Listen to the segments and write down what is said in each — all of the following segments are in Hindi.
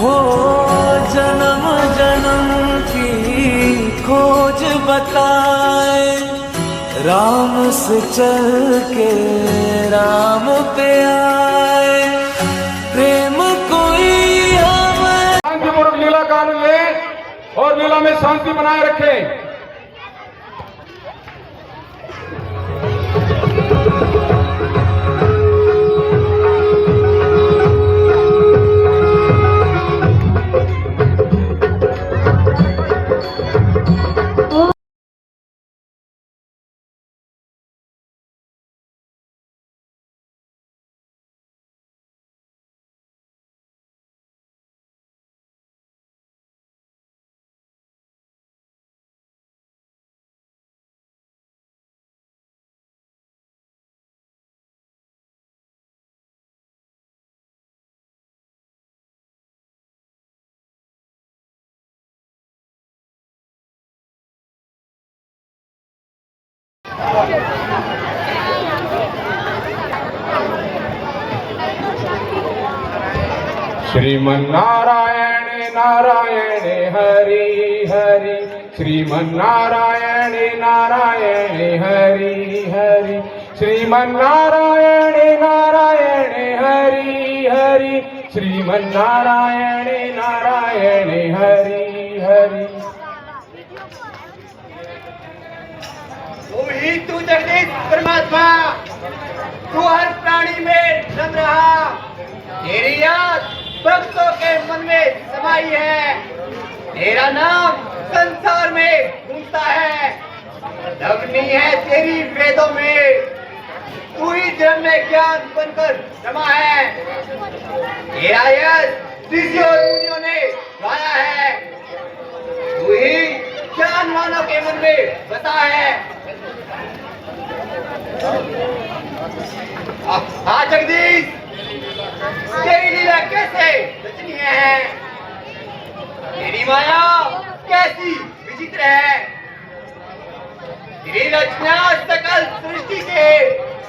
हो जन्म जन्म की खोज बताए, राम से चल के राम पे आए, प्रेम कोई हमें शांतिपूर्वक लीला का आनंद ले और लीला में शांति बनाए रखें। श्रीमन्नारायण नारायण हरि हरि, श्रीमन्नारायण नारायण हरि हरि, श्रीमन्नारायण नारायण हरि हरि, श्रीमन्नारायण नारायण हरि हरि। तू ही तू जगदीश परमात्मा, तू हर प्राणी में रम रहा, तेरी याद भक्तों के मन में समाई है, तेरा नाम संसार में गूंजता है, अग्नि है तेरी वेदों में, तू ही जन्म में ज्ञान बनकर रमा है, तेरा यश ऋषियों और मुनियों ने गाया है, तू ही ज्ञानवानों के मन में बसा है। हाँ जगदीश, तेरी लीला कैसे रचनीय है, तेरी माया कैसी विचित्र है, तेरी रचना सकल सृष्टि के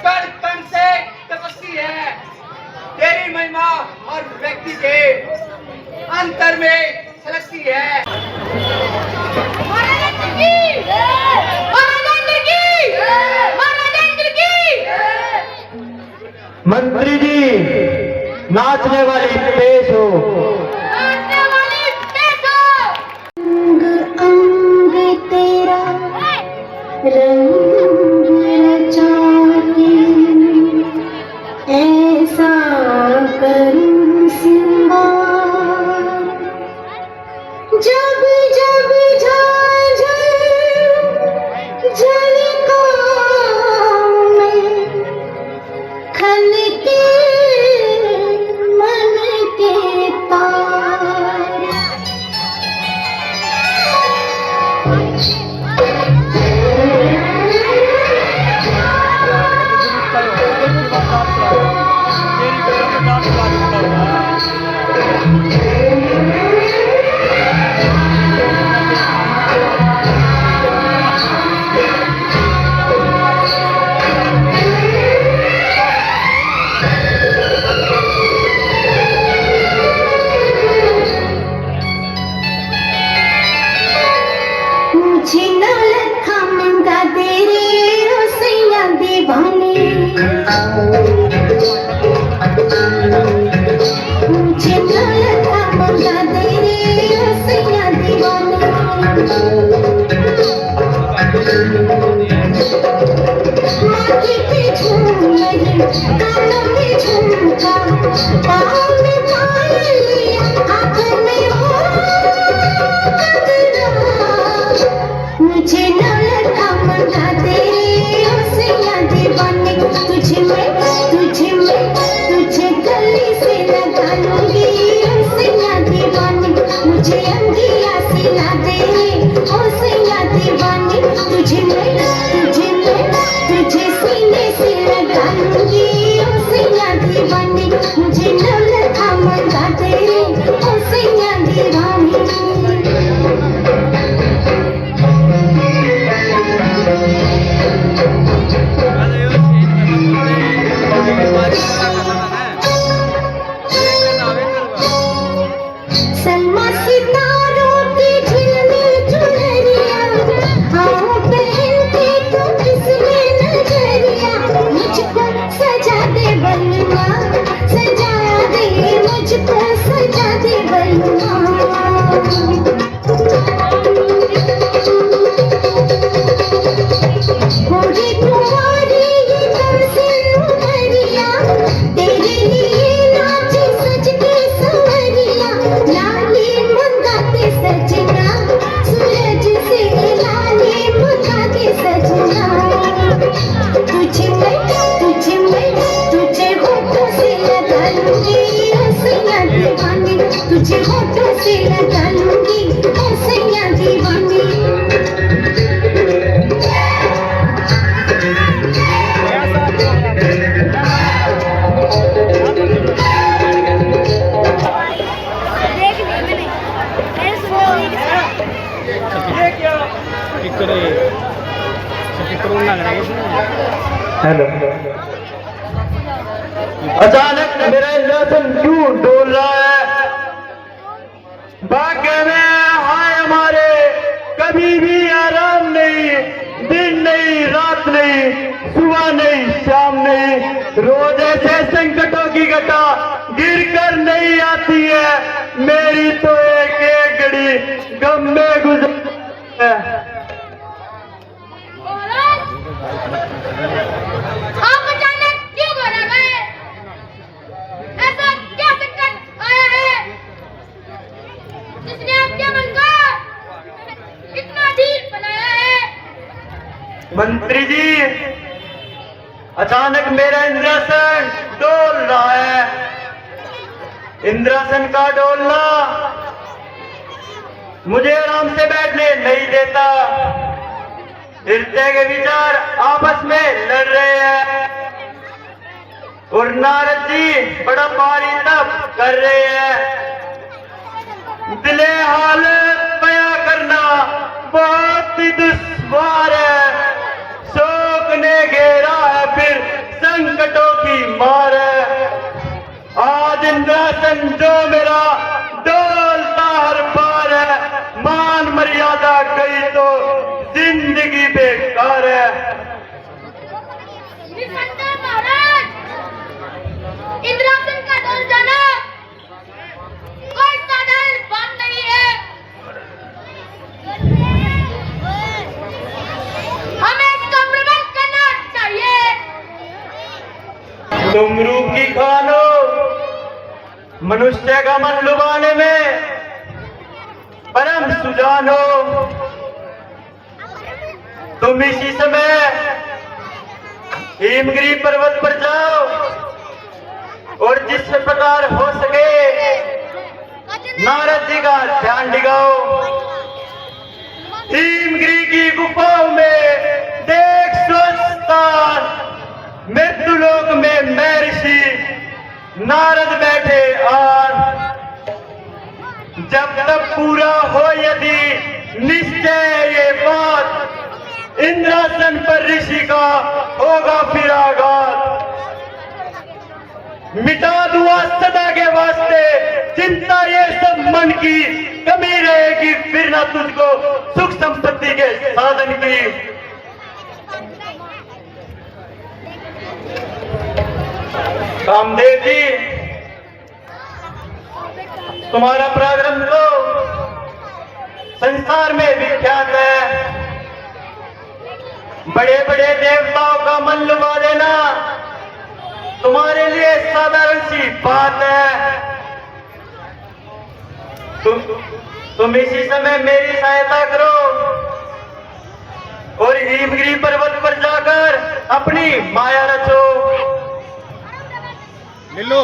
कण कण से टपकती है, तेरी महिमा हर व्यक्ति के अंतर में छलकती है। मंत्री जी, नाचने वाली पेश हो। नाचने वाली पेश हो। अंग अंग तेरा रंग रचा के ऐसा करूं सिंगार, जब जब झांझर झलकाऊं मैं, खलके मन के तार। मुझे नौलखा मंगा दे रे ओ सैया दीवाने, मुझे नौलखा मंगा दे रे ओ सैया दीवाने, माथे पे झूमर कानों में झुमका, पाँव में पायल हाथ में हो गगरा, मुझे नौलखा मंगा दे ओ सैया दीवाने, तुझे गले से लगा लूंगी ओ सैया दीवाने, मुझे अंगिया सिला दे ओ सैया दीवाने, तुझे सीने से लगा लूंगी ओ सलमा सितारों की झिलमिल चुनरिया, आओ पहन के तुम इसमें नजरिया, मुझको सजा दे बलमा, सजा दे मुझको सजा दे बलमा। गोरी तुम्हारी ये तरसें उमरिया, तेरे लिए नाचे सज के संवरिया, लाली मंगाते सजना, सूरज से लाली मंगाते सजना। तुझे होठों से लगा लूंगी ओ सैया दीवानी, तुझे होठों से लगा लूंगी ओ सैया दीवानी। हेलो, अचानक मेरा इंद्रासन क्यों डोल रहा है? भाग्य में हाय हमारे कभी भी आराम नहीं, दिन नहीं रात नहीं, सुबह नहीं शाम नहीं, रोज ऐसे संकटों की घटा गिर कर नहीं आती है, मेरी तो एक एक घड़ी गम में गुजर है। आप अचानक क्यों घर आ गए? ऐसा क्या संकट आया है जिसने आपके मन को इतना ढील बनाया है? मंत्री जी, अचानक मेरा इंद्रासन डोल रहा है। इंद्रासन का डोलना मुझे आराम से बैठने नहीं देता। हृदय के विचार आपस में लड़ रहे हैं और नारद जी बड़ा भारी तप कर रहे हैं। दिले हाल बयां करना बहुत ही दुश्वार है, शोक ने घेरा है फिर संकटों की मार है। आज इंद्रासन जो मेरा डोलता हर बार है, मान मर्यादा गई तो जिंदगी बेकार है। निसंदेह महाराज, इंद्रासन का डोल जाना कोई साधारण बात नहीं है। हमें इसका प्रबंध करना चाहिए। तुम रूप की खानो, मनुष्य का मन लुभाने में परम सुजान हो। तुम इसी समय हिमगिरी पर्वत पर जाओ और जिस प्रकार हो सके नारद जी का ध्यान दिखाओ। हिमगिरी की गुफाओं में देख स्वस्थान, मृत्युलोक में महर्षि नारद बैठे आन। जब तक पूरा हो यदि निश्चय ये बात, इंद्रासन पर ऋषि का होगा फिर आघात। मिटा दूंगा सदा के वास्ते चिंता ये सब मन की, कमी रहेगी फिर ना तुझको सुख संपत्ति के साधन की। कामदेव जी, तुम्हारा पराक्रम तो संसार में विख्यात है। बड़े बड़े देवताओं का मन लुभा देना तुम्हारे लिए साधारण सी बात है। तुम इसी समय मेरी सहायता करो और हिमगिरी पर्वत पर जाकर अपनी माया रचो। ले लो।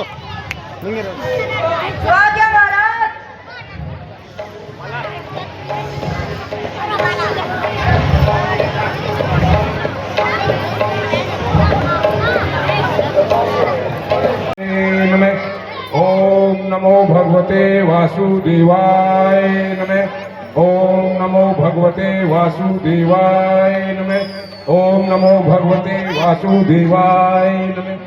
ओम नमो भगवते वासुदेवाय नमः। ओम नमो भगवते वासुदेवाय नमः। ओम नमो भगवते वासुदेवाय नमः।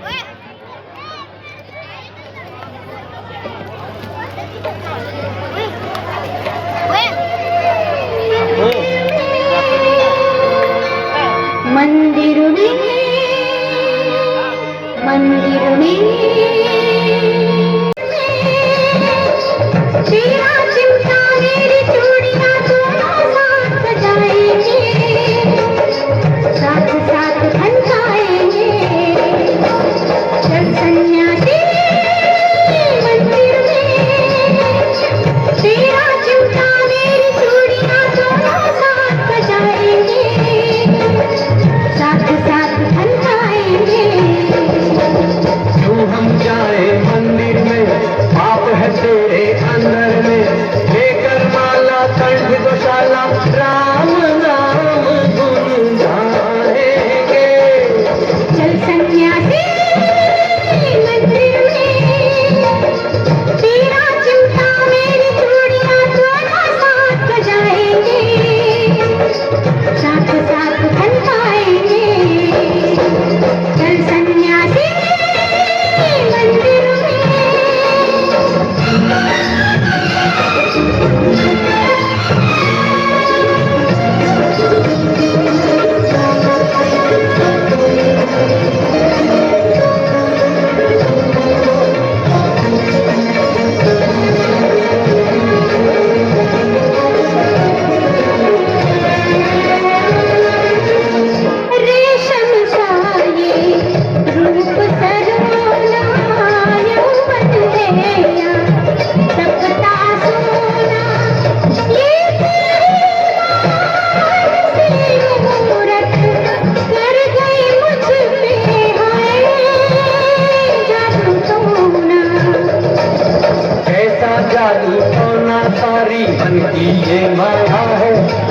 सपना सारी बन की ये माया है।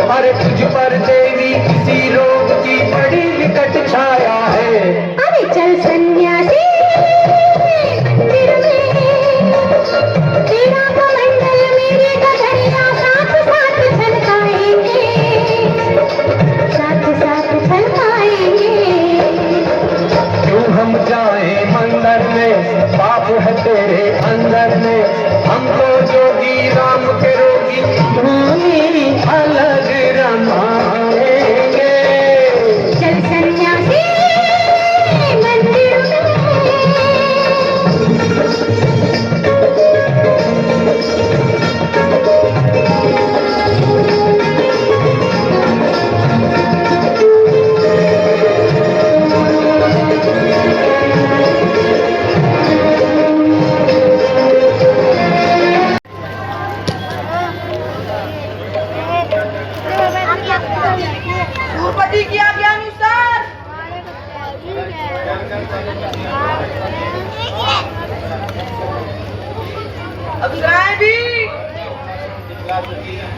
अरे तुझ पर देवी किसी रोग की बड़ी विकट छाया है। अरे चल सन्यासी मंदिर में, तेरा कमंडल मेरे गगरिया साथ साथ छलकाएंगे, साथ साथ छलकाएंगे। क्यों हम जाए मंदिर में, पाप है तेरे अंदर में। हम तो जोगी राम के रोगी, भूमि अलग रमाएंगे। चल सन्यासी मंदिर में। भूपति की आज्ञानुसार अप्सराएं भी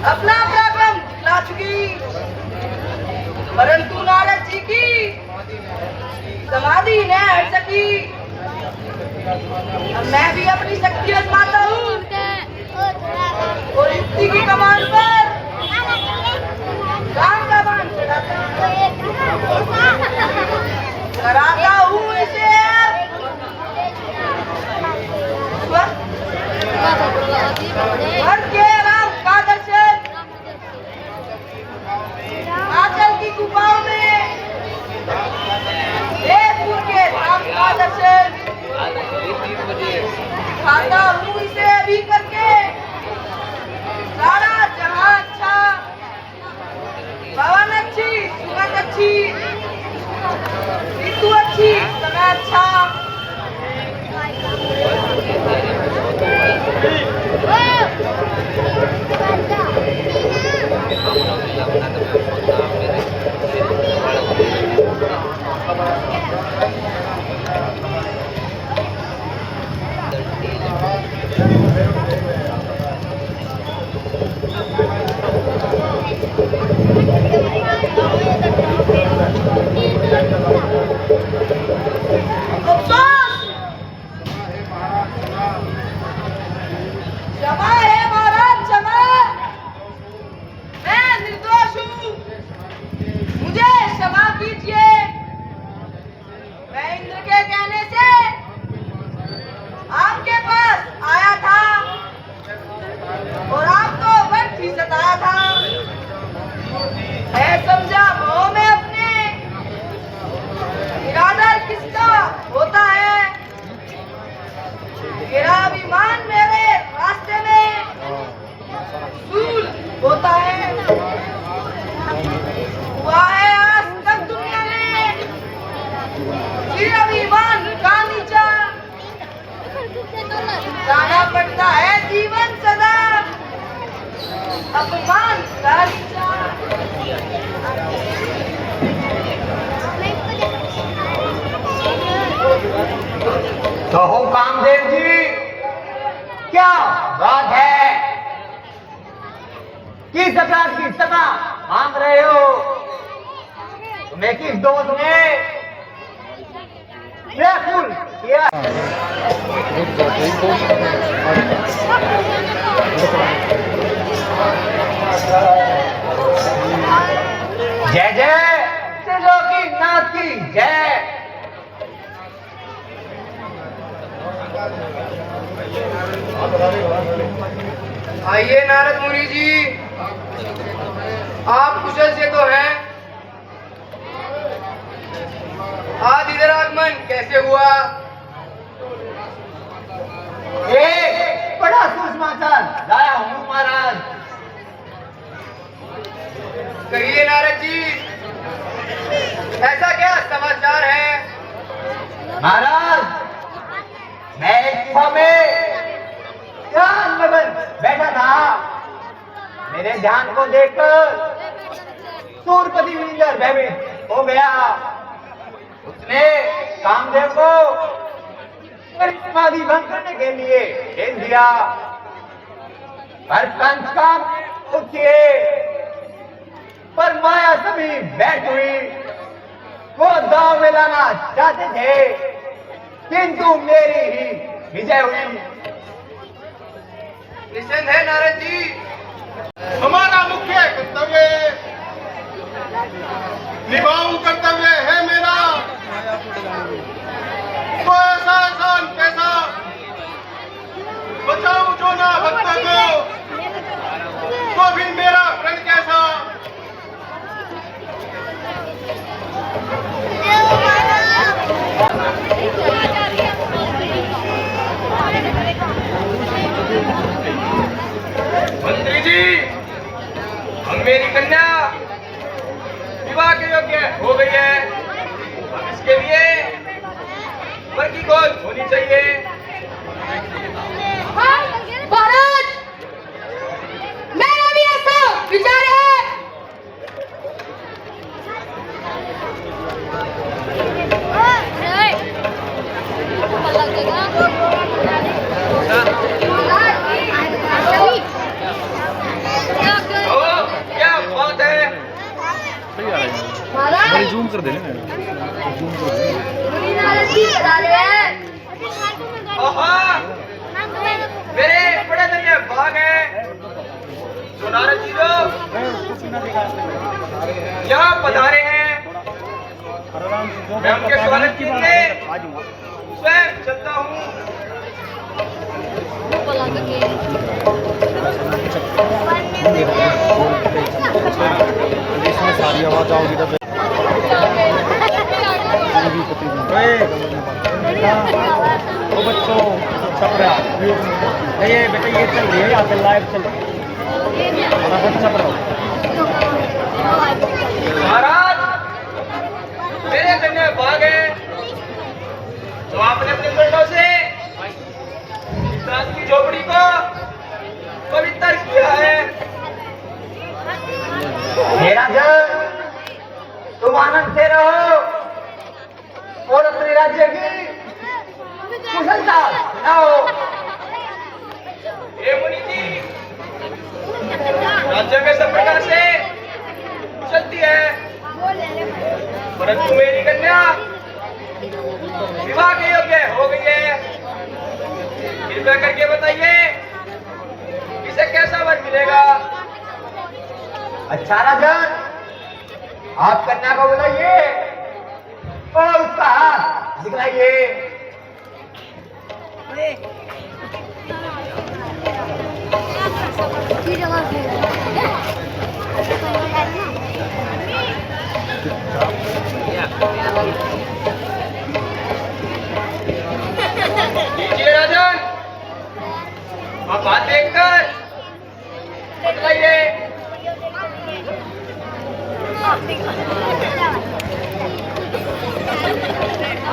अपना पराक्रम दिखला चुकी, परंतु नारद जी की समाधि न हट सकी। अब मैं भी अपनी शक्ति आजमाता हूँ और युक्ति की कमान पर काम का बाण कराता हूँ इसे। स्वर्ग के राम का दर्शन आंचल की गुफाओं में, देवपुर के राम का दर्शन खाता हूँ इसे अभी करके। सारा जहां अच्छा, पवन अच्छी, सुगंध अच्छी, ऋतु अच्छी, समय अच्छा। क्षमा है महाराज, क्षमा। मैं निर्दोष हूँ, मुझे क्षमा कीजिए। मैं इंद्र के कहने से आपके पास आया था और आपको व्यर्थ ही सताया था। मैं समझा मोह में अपने निरादर किसका होता है। मेरा अभिमान मेरे रास्ते में सूल होता है। हुआ है आज तक दुनिया में फिर अभिमान का नीचा, जाना पड़ता है जीवन सदा अपमान का नीचा। कहो कामदेव जी, क्या बात है? किस अपराध की सजा मांग रहे हो? तुम्हें किस दोष ने व्याकुल किया? जय जय त्रिलोकीनाथ की जय। आइए नारद मुनि जी, आप कुशल से तो हैं। आज इधर आगमन कैसे हुआ? बड़ा सुसमाचार लाया हूँ महाराज। कहिए नारद जी, ऐसा क्या समाचार है? महाराज, मैं एक गुफा में ध्यान मगन बैठा था। मेरे ध्यान को देखकर सूरपति विंदर भयभीत हो गया। उसने कामदेव को मेरी समाधि भंग करने के लिए भेज दिया। हर कंस काम उठिए, पर माया सभी बैठ हुई। वो दांव में लाना चाहते थे, किंतु मेरी ही विजय हुई। निश्चिंत है नारद जी, हमारा मुख्य कर्तव्य निभाऊं कर्तव्य है मेरा। तो ऐसा एहसान कैसा बचाऊं जो ना भक्तों को, तो भी मेरा प्रण कैसा। मंत्री जी, हम मेरी कन्या विवाह के योग्य हो गई है। अब इसके लिए वर की खोज होनी चाहिए। भारत, मेरा भी ऐसा विचार है। क्या बात है? जूम कर देना, जूम कर आहा, मेरे बड़े धन्य भाग है जो नारद जी लोग यहाँ पधारे हैं। मैं उनके स्वागत के लिए स्वयं चलता हूँ। सारी आवाज आओगी तब बच्चों छप रहा ये बेटा, ये चल रही है यहाँ पे लाइव चल रही है, छप रहा। महाराज, मेरे धन्य भाग है जो आपने अपने कंठों से दास की झोपड़ी को पवित्र किया है। हे राजन, तुम आनंद से रहो और अपने राज्य की कुशलता सुनाओ। हे मुनि जी, राज्य में सब प्रकार से चलती है, परंतु मेरी कन्या विवाह के योग्य हो गई है। कृपया करके बताइए इसे कैसा वर मिलेगा। अच्छा राजन, आप कन्या को बुलाइए और उसका हाथ दिखलाइए। लीजिए राजन, आप बात देखकर बतलाइए।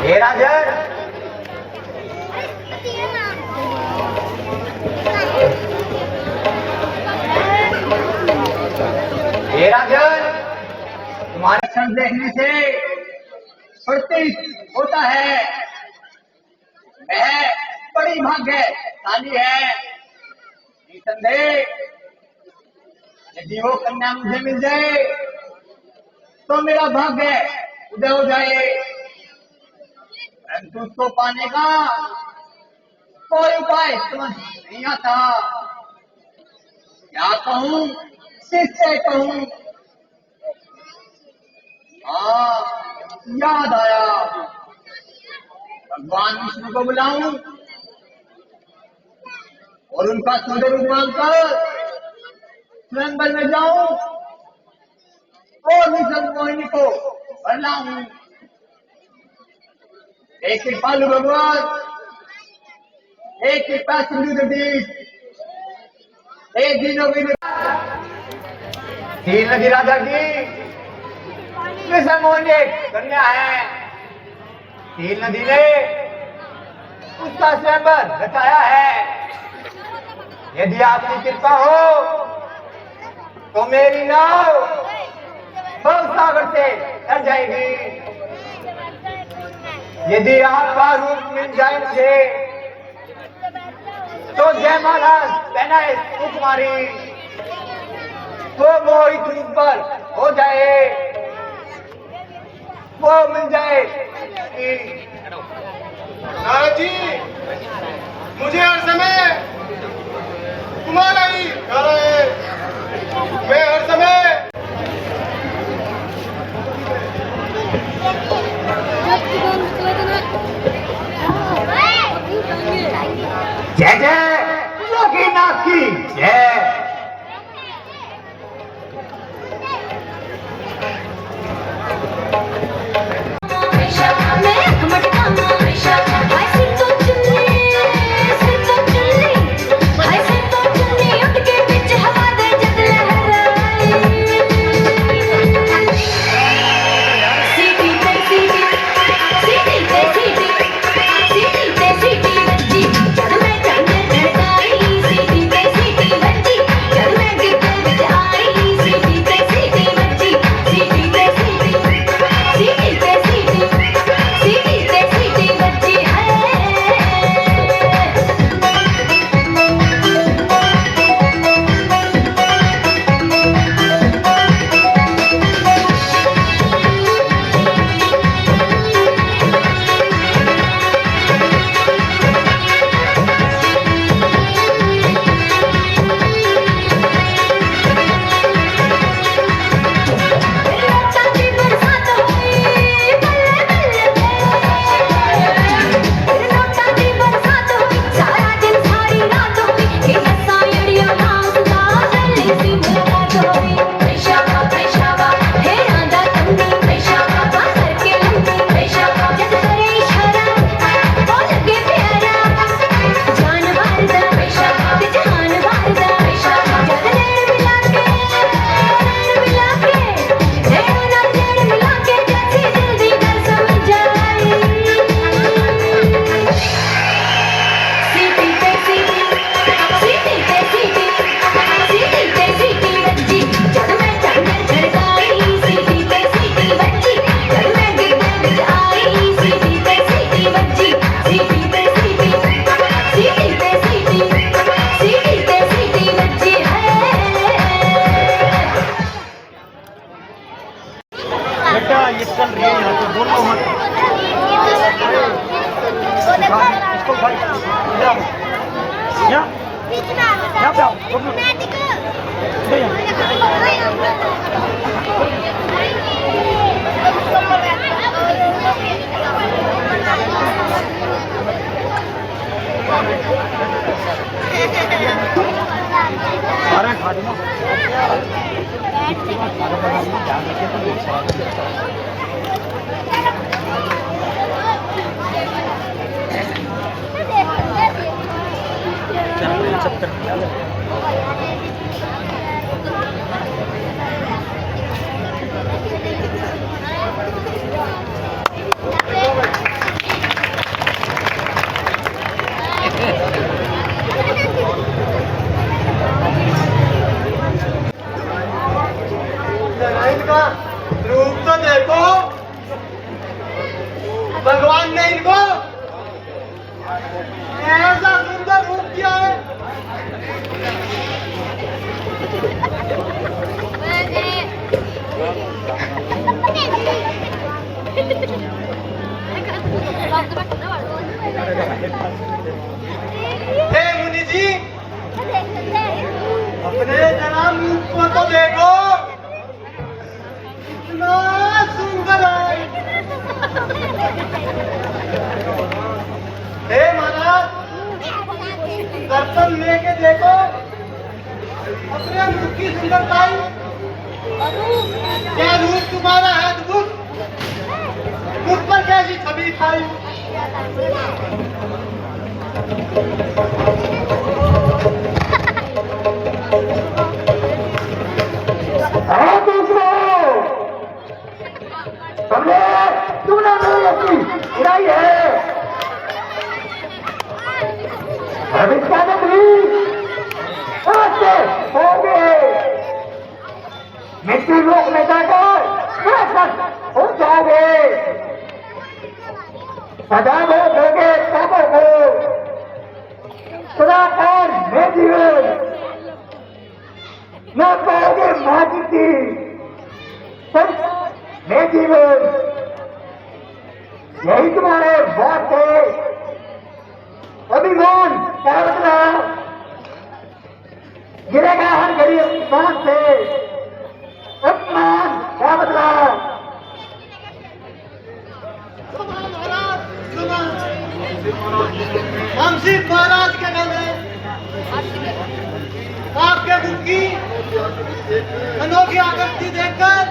हे राजन, हे राजन, तुम्हारे क्षण देखने से प्रतीत होता है वह बड़ी भाग्यशाली है। निसंदेह यदि वो कन्या मुझे मिल जाए तो मेरा भाग्य उदय हो जाए, परंतु उसको पाने का कोई उपाय समझ नहीं आता। क्या कहूँ, किससे कहूँ? हाँ, याद आया, भगवान विष्णु को बुलाऊं और उनका सुंदर रूप मांगकर स्वयंवर में जाऊं और विष्णु मोहिनी को भर लाऊं। एक कृपालु भगवान, एक कृपा सिंधु नदी, एक दिनों की तीन नदी राजा की विष्णु मोहिनी एक कन्या है। तीन नदी ने उसका स्वयंवर रचाया है। यदि आपकी कृपा हो तो मेरी नाव भवसागर से तर जाएगी। यदि आपका रूप मिल जाए मुझे तो जयमाला पहनाए सुकुमारी, वो मोहित रूप पर हो जाए, वो मिल जाए। नारद जी, मुझे हर समय तुम्हारा ही घर है। मैं हर समय जय जय योगीनाथ की जय। बेटा ये चल रही है यहाँ पे, बोलो मत इसको भाई, इधर आओ, यहाँ पे आओ, बोलो। इधर अरे खा देना इनका रूप तो देखो, भगवान ने इनको ऐसा सुंदर रूप दिया है। हे मुनि जी, अपने जनाब रूप को तो देखो, कितना सुंदर है। हे महाराज, दर्पण लेके देखो अपने मुख की सुंदरताई। क्या रूप तुम्हारा है अद्भुत, मुख पर कैसी छवि खाई। तुमने मेरी अपनी बुराई है, भविष्य हो गए मृत्यु लोक में जाकर हो जाओगे, सदा भोगोगे पापों को, सदा न पाओगे माँ की मैं जीवन यही तुम्हारे बात है। अभिमान क्या बदला गिरेगा हर गरीब मान से। अपमान क्या बदला हम सिर्फ महाराज के नाम है आपके मुख की अनोखी आकृति देखकर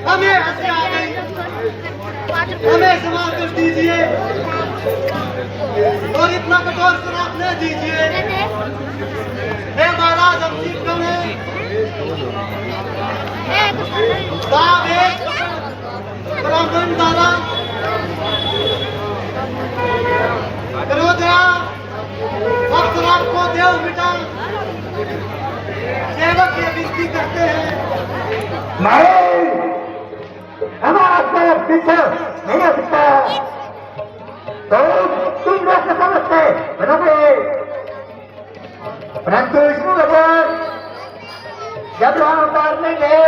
हमें हंसी आ गई। हमें क्षमा कर दीजिए और इतना कठोर श्राप न दीजिए। हे महाराज हम ठीक करें साहब एक ब्राह्मण दादा करो दया अब श्राप को देव मिटा। सेवक ये विनती करते हैं नहीं हमारा सब पीछे नहीं हो सकता। तो तुम लोग से समझते बनोगे परंतु विष्णु भगवान जब हम उतार लेंगे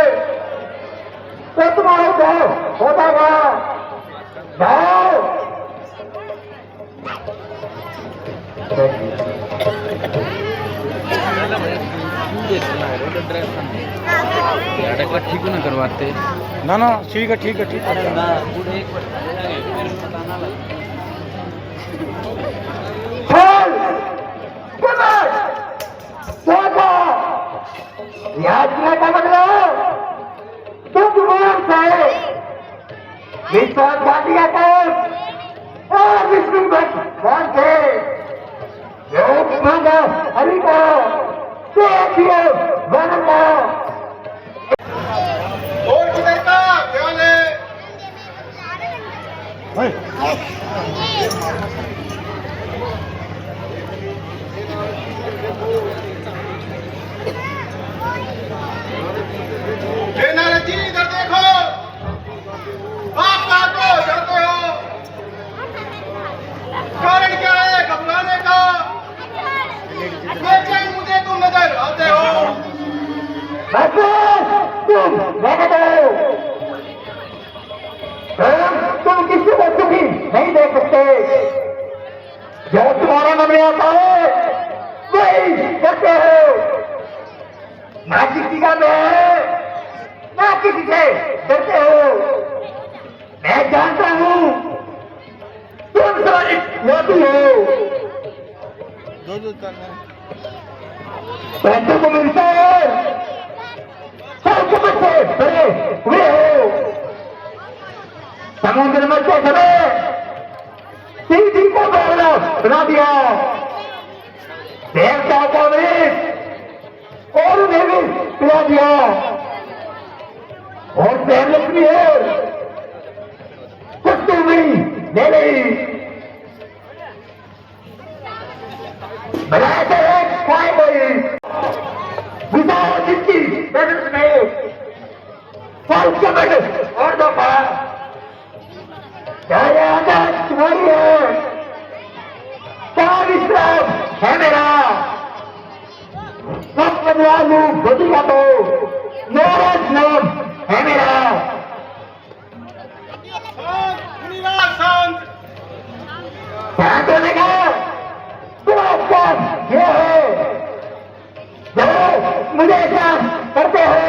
तो तुम्हारा जाओ हो जाएगा। जाओ ठीक ना करवाते ना ठीक है ठीक है ठीक है। याद का मतलब तुम जुबान से विश्वास दिया तो विष्णु भगवान से योग मांगा हरि को देखिए वन को और किधर का ध्यान है। हे नारद जी इधर देखो आप कहाँ को जाते हो। कारण क्या है घबराने का। बेचैन मुझे तुम नजर आते हो। तुम किसी वस्तु की नहीं देख सकते। जो तुम्हारे मन में आता है वही करते हो। ना किसी का मैं ना किसी से डरते हो। मैं जानता हूँ तुम सारी मोदी हो। पैसे को मिलता है सब से बड़े हुए हो। समुद्र में के समय सीधी को बना दिया। देवता को अमृत और उन्हें भी पिला दिया। और लक्ष्मी है कुछ तो भी ले ली। बनाए थे खाए गई बुझाओ जिसकी नजर में फल कमट और दफा तुम्हारी है। क्या विश्राम है मेरा सब बदलालू गति का तो मेरा नाम है मेरा। शांत शांत होने का तुम्हारा काम यह है जो मुझे ऐसा करते हो।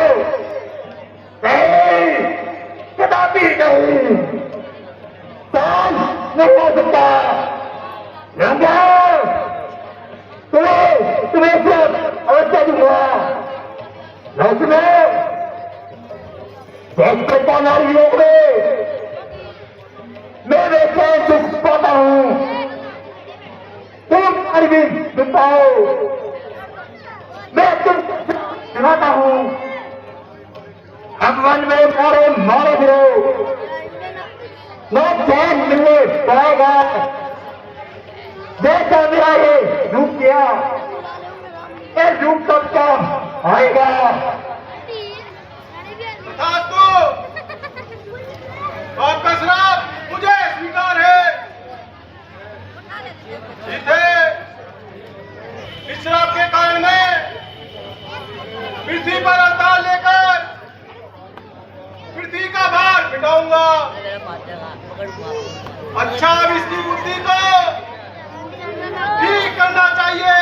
नहीं कदापि नहीं नहीं हो सकता। तुम्हें सब अवश्य दूंगा। नारी लोग में मैं बेचैन दुख पाता हूँ। तुम अरविंद सुन पाओ मैं तुम सुनाता हूँ। अब वन में मारे मारे फिरो न चैन मिलने पाएगा। जैसा मेरा ये रूप किया ये रूप तब काम आएगा। आपका श्राप मुझे स्वीकार है। इस श्राप के कारण मैं पृथ्वी पर अवतार लेकर पृथ्वी का भार मिटाऊंगा। अच्छा, अब इसकी बुद्धि को ठीक करना चाहिए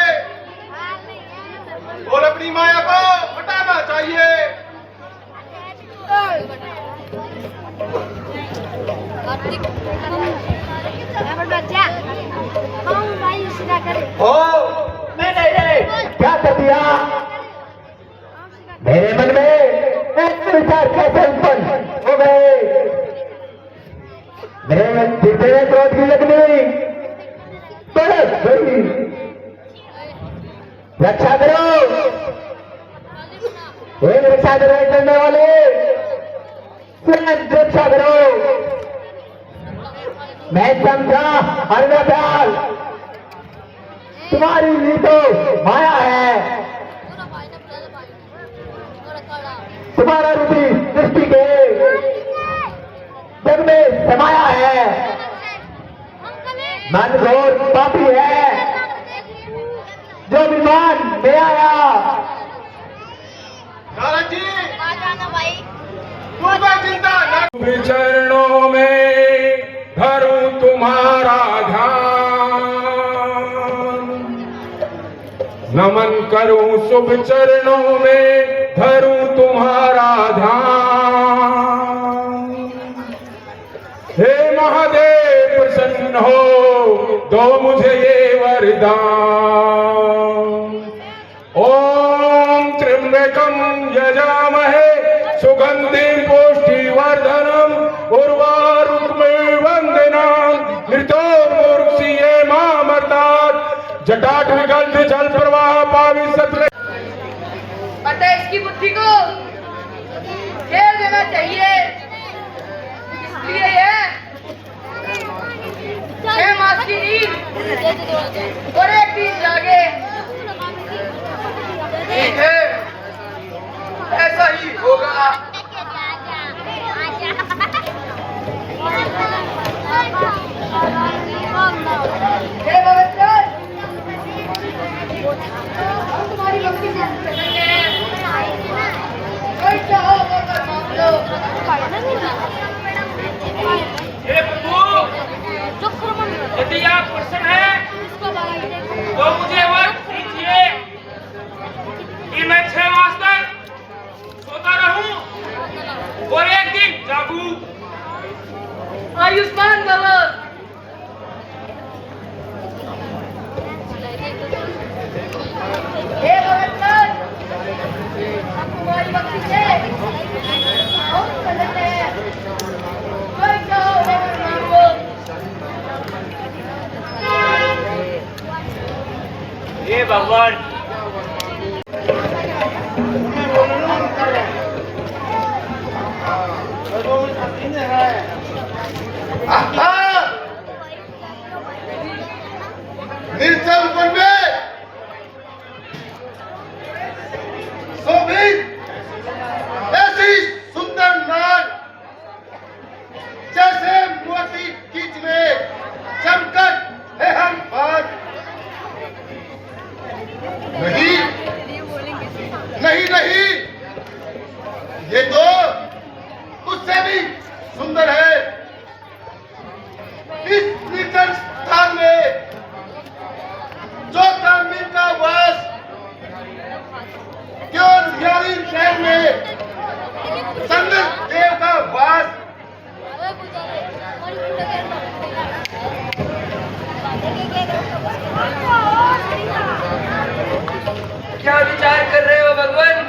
और अपनी माया को हटाना चाहिए। हो मैं नहीं क्या कर दिया? मेरे मन में एक विचार कैसे उत्पन्न हो गए? मेरे हृदय क्रोध की लगनी बरस गई। रक्षा करो, एक रक्षा करने वाले स्वयं रक्षा करो। मैं समझा हरदयाल, तुम्हारी भी तो माया है। तुम्हारा रूपी सृष्टि के जग में समाया है। मन घोर पापी है जो विमान में आया। नारद जी, तू चिंता न। चरणों में धरूं तुम्हारा ध्यान, नमन करूं शुभ चरणों में धरूं तुम्हारा ध्यान। हे महादेव प्रसन्न हो, दो मुझे ये वरदान। ओम त्र्यंबकं यजामहे सुगंधिं पुष्टिवर्धनम् उर्वारुकमिव वंदनाम् मृत्योर्मुक्षीये मामर्तात्। जटाटविगलित जल प्रवाह पावि सत्र। अतः इसकी बुद्धि को खेल देना चाहिए। इसलिए ये मास की नींद और एक दिन जागे। ठीक है, ऐसा ही होगा। हे भगवान, हम तुम्हारी भक्ति से प्रसन्न हैं। कोई चाहो तो कर मांग लो। हे प्रभु, यदि आप प्रसन्न हैं तो मुझे वर दीजिए कि मैं 6 मास तक सोता रहूं और एक दिन जागूं। आयुष्मान भव। हे भगवान, हम तुम्हारी भक्ति से बहुत प्रसन्न हैं। कोई चाहो तो कर मांग लो। हे भगवान, निर्जल वन में शोभित ऐसी सुंदर नार जैसे मोती कीच में चमकत है हम बात। नहीं नहीं नहीं, ये तो उससे भी सुंदर है। इस निर्जन स्थान में जो ब्राह्मण का वास, क्यों ध्यानी शहर में संत देव का वास। क्या विचार कर रहे हो भगवान?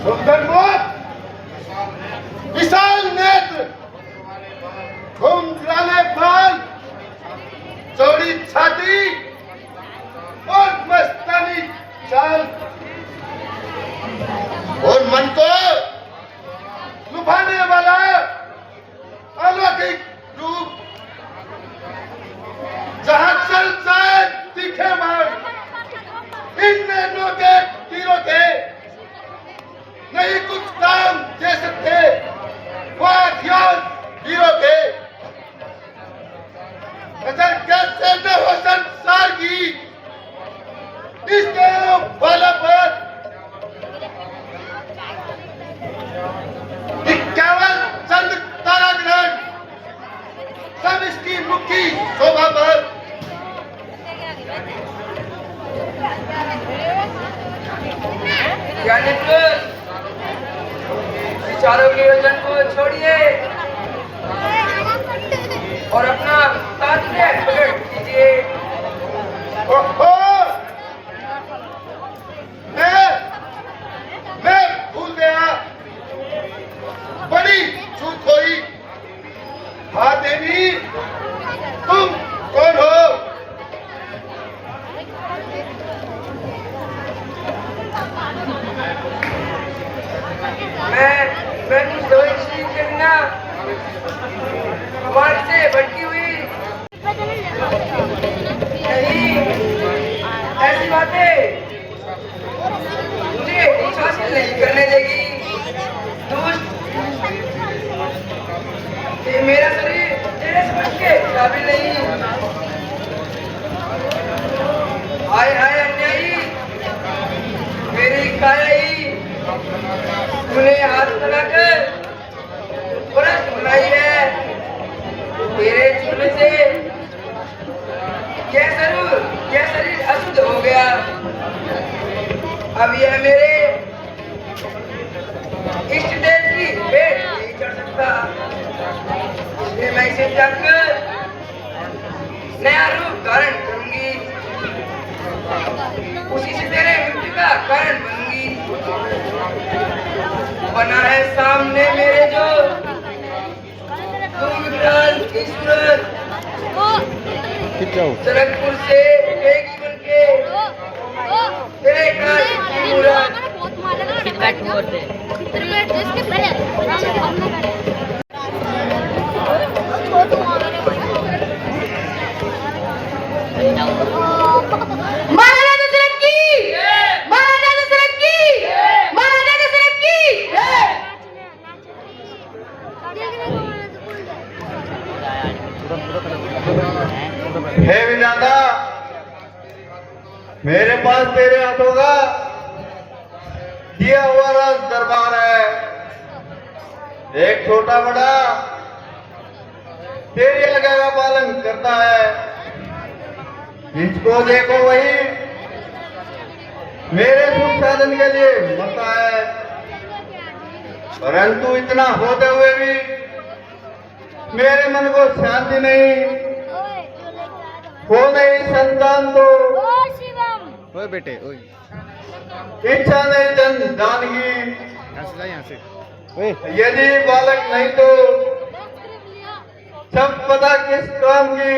सुंदर मुख, विशाल नेत्र, घुंघराले बाल, चौड़ी छाती और मस्तानी चाल और मन को लुभाने वाला अलौकिक रूप। जहां चल जाए दिखे ज्ञानी पुरुष, विचारों के वजन को छोड़िए और अपना तात्पर्य प्रकट कीजिए। ओहो! मैं भूल गया, बड़ी चूक हुई। हाँ देवी, तुम कौन हो? मैं कुछ श्री कन्या मार्ग से भटकी हुई नहीं, ऐसी बातें मुझे कुछ हासिल नहीं करने देगी। दुष्ट, ये मेरा शरीर तेरे समझ के काबिल नहीं। आए आए अन्यायी, मेरी काया ही तूने हाथ बनाकर परस्त बनाई है। तेरे जुल्म से यह शरीर अशुद्ध हो गया। अब यह मेरे इष्ट देव की पेट नहीं चढ़ सकता, इसलिए मैं इसे त्याग कर नया रूप धारण करूंगी, उसी से तेरे मृत्यु का कारण बनूंगी। बना है सामने मेरे जो तुम विकराल ईश्वर, जनकपुर से उठेगी बनके तेरे काल की मूरत। महाराजा दशरथ की, महाराजा दशरथ की, महाराजा दशरथ की। हे विधाता, मेरे पास तेरे हाथों का दिया हुआ राज दरबार है। एक छोटा बड़ा तेरी आज्ञा का पालन करता है। जिसको देखो वही मेरे सुख साधन के लिए मरता है, परंतु इतना होते हुए भी मेरे मन को शांति नहीं। हो नहीं संतान तो ओए बेटे, ओए इच्छा नहीं धन दान की। यहाँ से ओए यदि बालक नहीं तो सब पता किस काम की।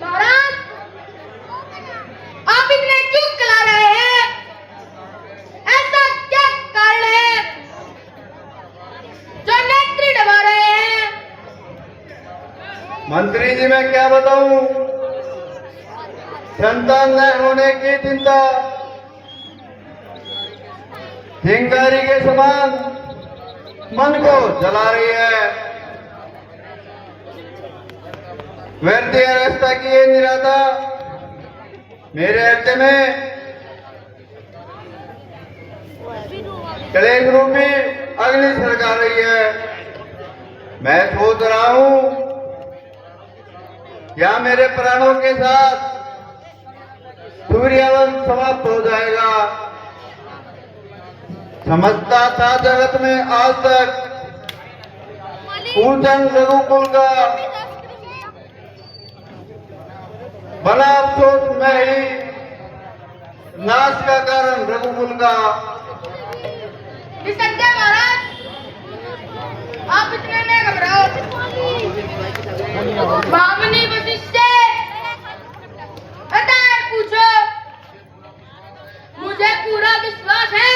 महाराज, आप इतने क्यों कला रहे हैं? ऐसा क्या कारण है जो नेत्री दबा रहे हैं? मंत्री जी, मैं क्या बताऊं, संतान न होने की चिंता चिंगारी के समान मन को जला रही है। व्यर्थ अवस्था की ये निराशा मेरे हृदय में कलेश रूपी अग्नि सलगा रही है। मैं सोच रहा हूं, क्या मेरे प्राणों के साथ सूर्यवंश समाप्त हो जाएगा। समझता था जगत में आज तक पूजन रघुकुल का बना अफसोस में ही नाश का कारण रघुकुल का। निसंदेह महाराज, आप इतने न घबराओ। भामिनी वशिष्ठ से बताए पूछो, मुझे पूरा विश्वास है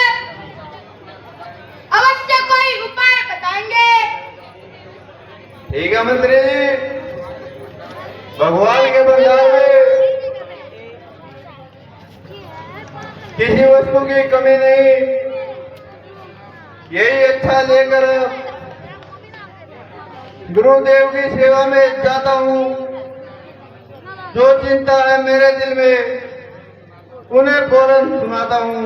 अवश्य कोई उपाय बताएंगे। ठीक है मंत्री जी, भगवान के भंडार में किसी वस्तु की कमी नहीं। यही अच्छा लेकर गुरुदेव की सेवा में जाता हूँ। जो चिंता है मेरे दिल में उन्हें फौरन सुनाता हूँ।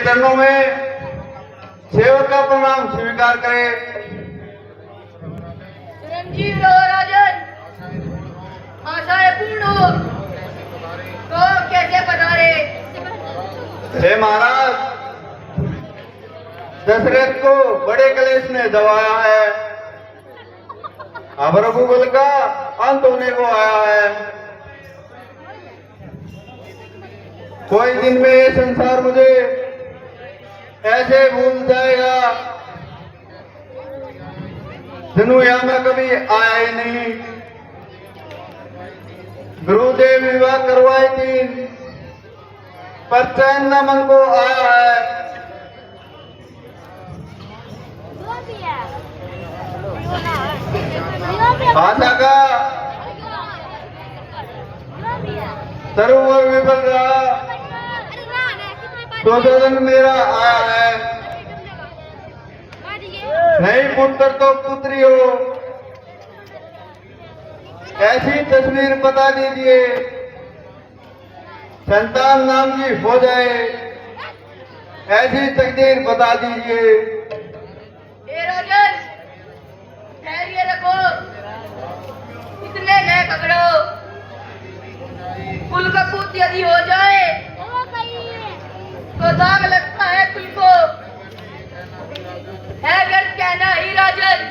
चरणों में सेवक का प्रणाम स्वीकार करें। चिरंजीव रहो राजन, आशाएं पूर्ण हो। तो कैसे पधारे? हे महाराज, दशरथ को बड़े क्लेश ने दबाया है, अब रघुकुल का अंत होने को आया है। कोई दिन में ये संसार मुझे ऐसे भूल जाएगा जिन्हों यहां मैं कभी आया ही नहीं। गुरुदेव विवाह करवाई थी, पर चैन न मन को आया है। आशा का सरोवर विफल रहा, तो सदन मेरा आया है। नहीं पुत्र तो पुत्री हो, ऐसी तस्वीर बता दीजिए, संतान नाम की हो जाए, ऐसी तकदीर बता दीजिए। हे राजन, धैर्य रखो, इतने न घबराओ। कुल का पूत यदि हो जाए तो दाग लगता है कुल को, है व्यर्थ कहना ही राजन,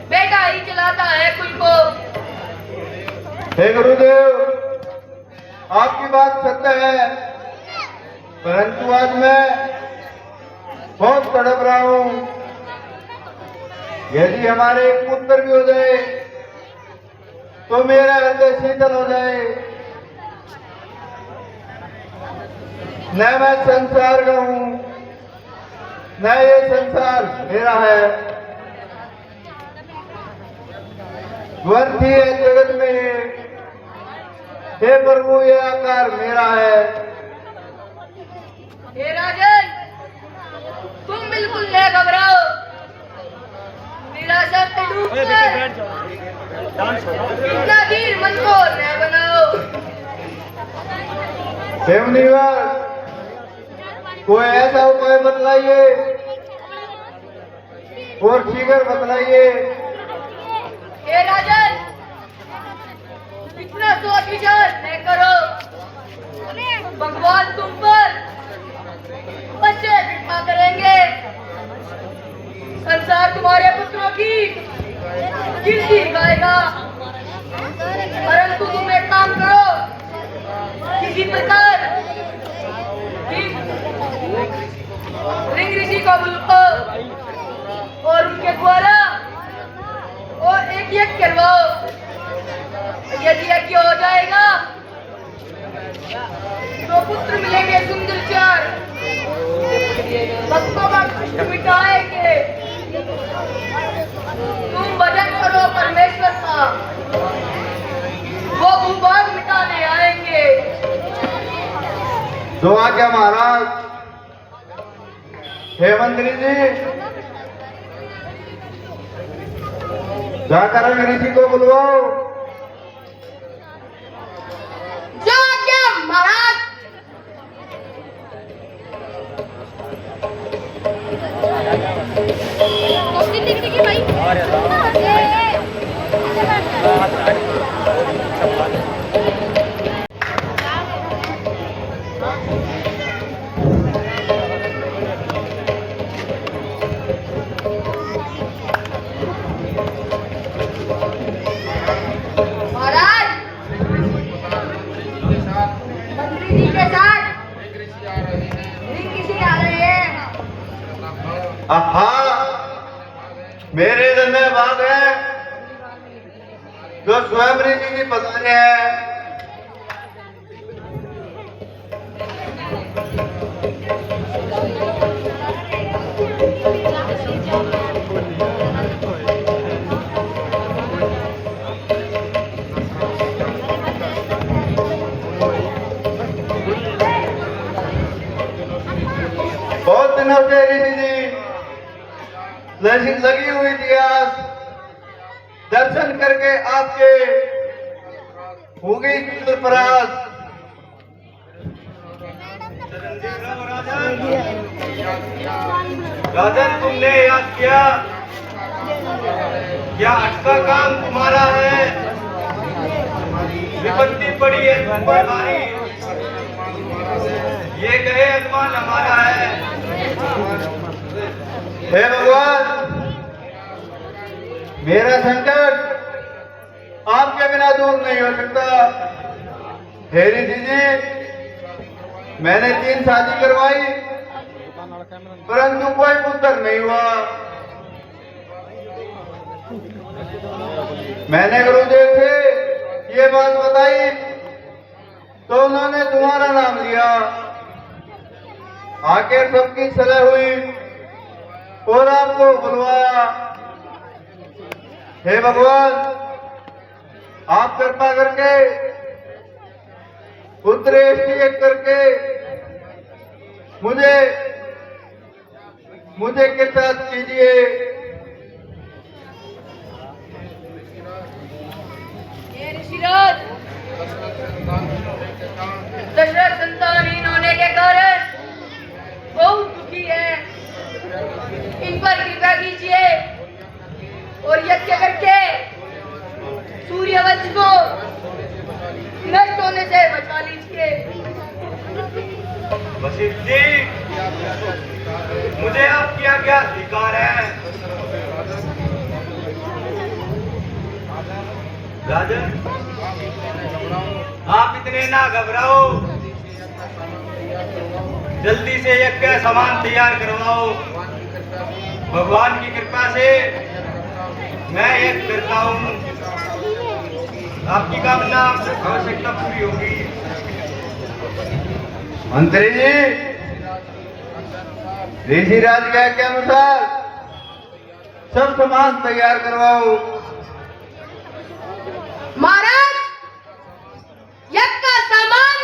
बेटा ही चलाता है कुल को। हे गुरुदेव, आपकी बात सत्य है, परंतु आज मैं बहुत तड़प रहा हूं। यदि हमारे एक पुत्र भी हो जाए तो मेरा हृदय शीतल हो जाए। न मैं संसार का हूं, न ये संसार मेरा है। वर्ती है जगत में, हे प्रभु ये आकार मेरा है। हे राजन, तुम बिल्कुल न घबराओ, निराशा में डूबकर इतना धीर मन को न बनाओ। हे मुनिवर, कोई ऐसा उपाय बतलाइए और शीघ्र बतलाइए। हे राजन, इतना सोच विचार न करो, भगवान तुम पर बच्चे कृपा करेंगे। संसार तुम्हारे पुत्रों की कीर्ति गाएगा, परंतु तुम एक काम करो, किसी प्रकार रिंग ऋषि को बुलाओ और उनके द्वारा और एक यज्ञ करवाओ। यदि यज्ञ हो जाएगा तो पुत्र मिलेंगे सुंदर चार, भक्तों का कष्ट मिटाएंगे। तुम भजन करो परमेश्वर का, वो भूभाग मिटाने आएंगे। तो आज्ञा महाराज। हे मंत्री जी, जाकर ऋषि को बुलवाओ। जो आज्ञा महाराज। महाराज, मंत्री जी के साथ रिंग ऋषि आ रहे हैं। आहा, मेरे दिल में बात है जो स्वयं ऋषि की पत्नी है। बहुत दिनों से ऋषि जी लगी हुई थी, आज दर्शन करके आपके हो गई प्रयास। राजन, तुमने याद किया क्या अटका काम तुम्हारा है? विपत्ति पड़ी है तुम पर भारी, ये कहे अनुमान हमारा है। हे भगवान, मेरा संकट आपके बिना दूर नहीं हो सकता। हे ऋषि जी, मैंने 3 शादी करवाई परंतु कोई पुत्र नहीं हुआ। मैंने गुरुदेव से ये बात बताई तो उन्होंने तुम्हारा नाम लिया। आखिर सबकी सलाह हुई और आपको बुलवाया। हे भगवान, आप कृपा करके पुत्र एक करके मुझे कृतार्थ कीजिए। ये ऋषिराज, दशरथ संतानहीन होने के कारण बहुत दुखी है। इन पर कृपा कीजिए और यज्ञ करके सूर्यवंश को नष्ट होने से बचा लीजिए। वशिष्ठ जी, मुझे आपकी आज्ञा स्वीकार है। राजन, आप इतने ना घबराओ, जल्दी से यज्ञ सामान तैयार करवाओ। भगवान की कृपा से मैं यज्ञ करता हूँ, आपकी कामना आवश्यकता पूरी होगी। मंत्री जी, ऋषिराज के अनुसार सब सामान तैयार करवाओ। महाराज, यज्ञ का सामान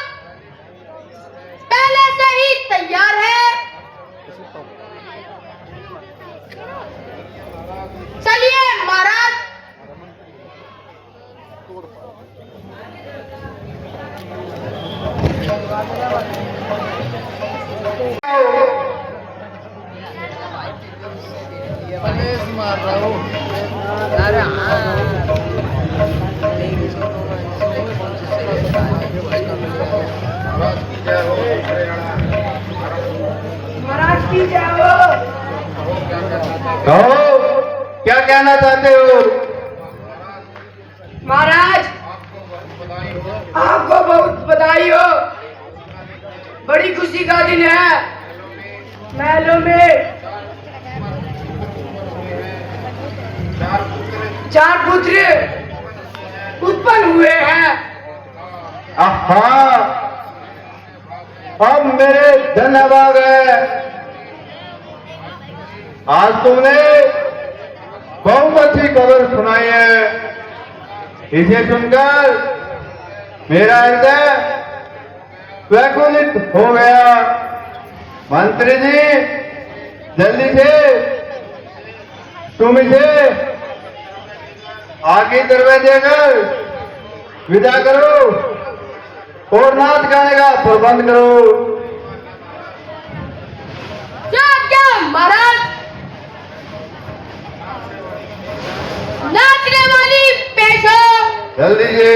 पहले से ही तैयार है। चलिए महाराज। महाराज की जय हो। कहो, क्या कहना चाहते हो? महाराज, आपको बहुत बधाई हो। बड़ी खुशी का दिन है। महलों में 4 पुत्र उत्पन्न हुए हैं। आहा, अब मेरे धन आ गए। आज तुमने बहुत अच्छी खबर सुनाई है। इसे सुनकर मेरा हृदय व्याकुलित हो गया। मंत्री जी, जल्दी से तुम इसे आगे दरवाजे देकर विदा करो और नाच गाने का प्रबंध करो। क्या महाराज, नाचने वाली पेश हो। जल्दी से।